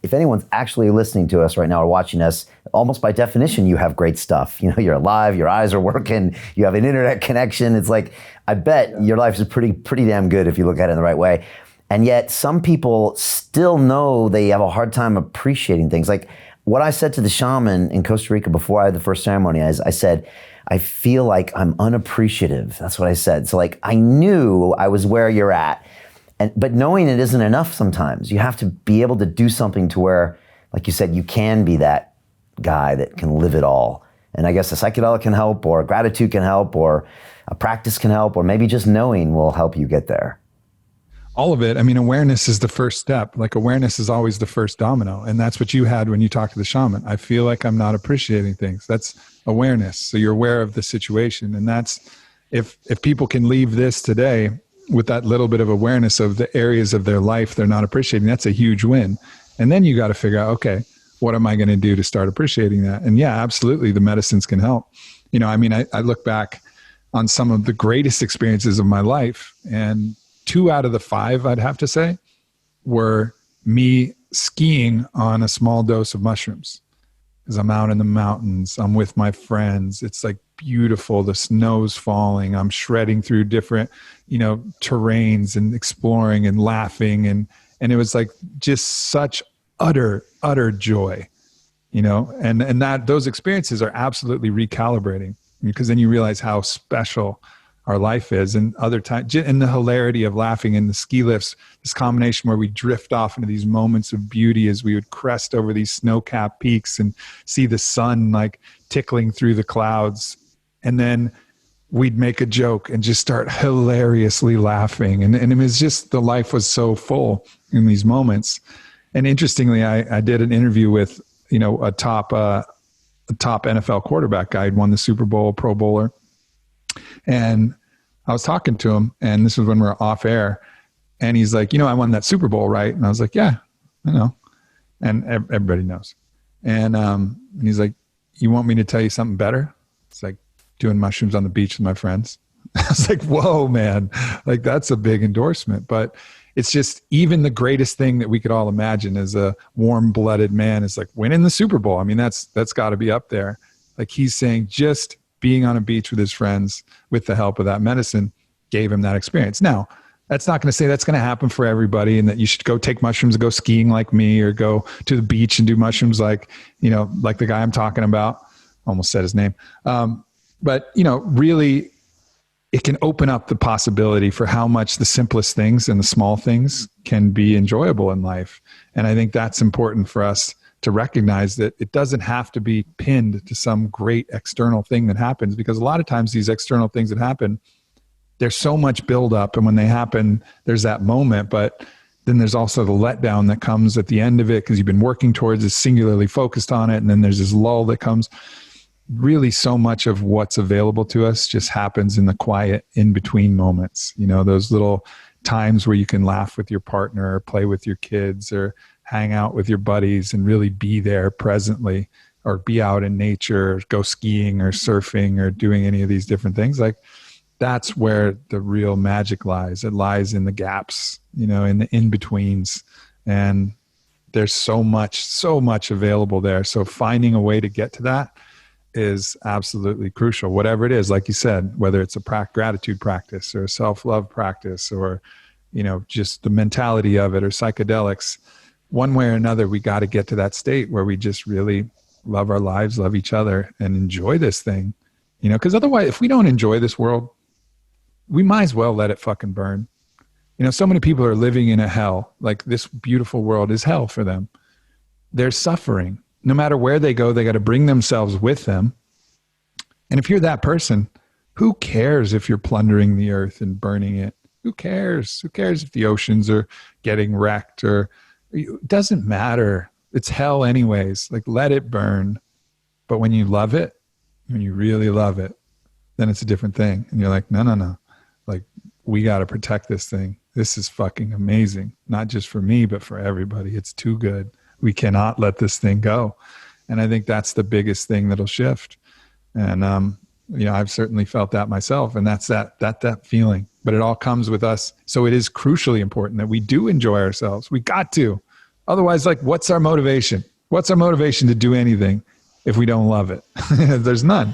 if anyone's actually listening to us right now or watching us, almost by definition, you have great stuff. You know, you're alive, your eyes are working, you have an internet connection. It's like, I bet your life is pretty damn good if you look at it in the right way. And yet some people still know they have a hard time appreciating things. Like what I said to the shaman in Costa Rica before I had the first ceremony, I said, I feel like I'm unappreciative. That's what I said. So like, I knew I was where you're at. But knowing it isn't enough sometimes. You have to be able to do something to where, like you said, you can be that guy that can live it all. And I guess a psychedelic can help, or gratitude can help, or a practice can help, or maybe just knowing will help you get there. All of it. I mean, awareness is the first step. Like awareness is always the first domino. And that's what you had when you talked to the shaman. I feel like I'm not appreciating things. That's awareness. So you're aware of the situation. And that's, if people can leave this today with that little bit of awareness of the areas of their life they're not appreciating, that's a huge win. And then you got to figure out, okay, what am I going to do to start appreciating that? And yeah, absolutely, the medicines can help. You know, I mean, I look back on some of the greatest experiences of my life, and 2 out of the 5, I'd have to say, were me skiing on a small dose of mushrooms. Because I'm out in the mountains, I'm with my friends, it's like beautiful, the snow's falling, I'm shredding through different, you know, terrains and exploring and laughing, and it was like just such utter joy, you know, and that those experiences are absolutely recalibrating, because then you realize how special our life is. And other times, and the hilarity of laughing in the ski lifts, this combination where we drift off into these moments of beauty as we would crest over these snow-capped peaks and see the sun like tickling through the clouds. And then we'd make a joke and just start hilariously laughing. And it was just, the life was so full in these moments. And interestingly, I did an interview with, you know, a top NFL quarterback guy. He'd won the Super Bowl, Pro Bowler. And I was talking to him, and this was when we were off air, and he's like, you know, I won that Super Bowl, right? And I was like, yeah, I know. And everybody knows. And he's like, you want me to tell you something better? It's like doing mushrooms on the beach with my friends. I was like, whoa, man, like that's a big endorsement. But it's just, even the greatest thing that we could all imagine as a warm-blooded man is like winning the Super Bowl. I mean, that's got to be up there. Like he's saying, just being on a beach with his friends with the help of that medicine gave him that experience. Now, that's not going to say that's going to happen for everybody and that you should go take mushrooms and go skiing like me, or go to the beach and do mushrooms like, you know, like the guy I'm talking about. Almost said his name. But, you know, really, it can open up the possibility for how much the simplest things and the small things can be enjoyable in life. And I think that's important for us to recognize, that it doesn't have to be pinned to some great external thing that happens, because a lot of times these external things that happen, there's so much buildup, and when they happen, there's that moment, but then there's also the letdown that comes at the end of it, because you've been working towards it, singularly focused on it, and then there's this lull that comes. Really, so much of what's available to us just happens in the quiet in-between moments. You know, those little times where you can laugh with your partner, or play with your kids, or hang out with your buddies and really be there presently, or be out in nature, or go skiing or surfing or doing any of these different things. Like, that's where the real magic lies. It lies in the gaps, you know, in the in-betweens. And there's so much available there. So finding a way to get to that is absolutely crucial. Whatever it is, like you said, whether it's a gratitude practice or a self-love practice, or, you know, just the mentality of it, or psychedelics, one way or another, we got to get to that state where we just really love our lives, love each other, and enjoy this thing, you know, because otherwise, if we don't enjoy this world, we might as well let it fucking burn. You know, so many people are living in a hell. Like, this beautiful world is hell for them. They're suffering. No matter where they go, they got to bring themselves with them. And if you're that person, who cares if you're plundering the earth and burning it? Who cares? Who cares if the oceans are getting wrecked? Or it doesn't matter. It's hell anyways. Like, let it burn. But when you love it, when you really love it, then it's a different thing. And you're like, no. Like, we got to protect this thing. This is fucking amazing. Not just for me, but for everybody. It's too good. We cannot let this thing go. And I think that's the biggest thing that'll shift. And, you know, I've certainly felt that myself, and that's that feeling, but it all comes with us. So it is crucially important that we do enjoy ourselves. We got to, Otherwise, like, what's our motivation? What's our motivation to do anything if we don't love it? There's none.